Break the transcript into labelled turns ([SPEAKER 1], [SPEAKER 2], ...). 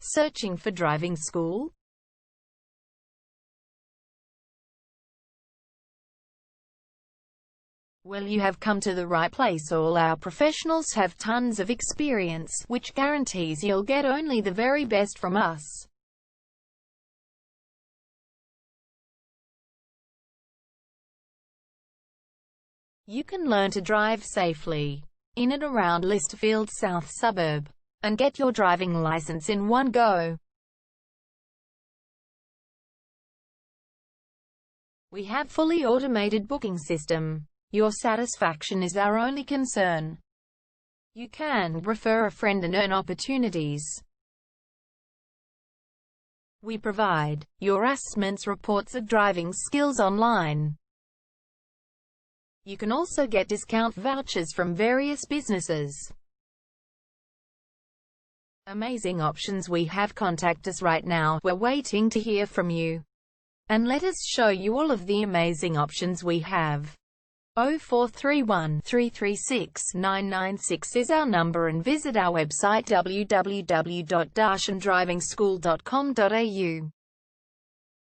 [SPEAKER 1] Searching for driving school? Well, you have come to the right place. All our professionals have tons of experience, which guarantees you'll get only the very best from us. You can learn to drive safely in and around Lysterfield South suburb, and get your driving license in one go. We have fully automated booking system. Your satisfaction is our only concern. You can refer a friend and earn opportunities. We provide your assessments reports of driving skills online. You can also get discount vouchers from various businesses. Amazing options we have. Contact us right now. We're waiting to hear from you. And let us show you all of the amazing options we have. 0431 336 996 is our number, and visit our website www.darshandrivingschool.com.au.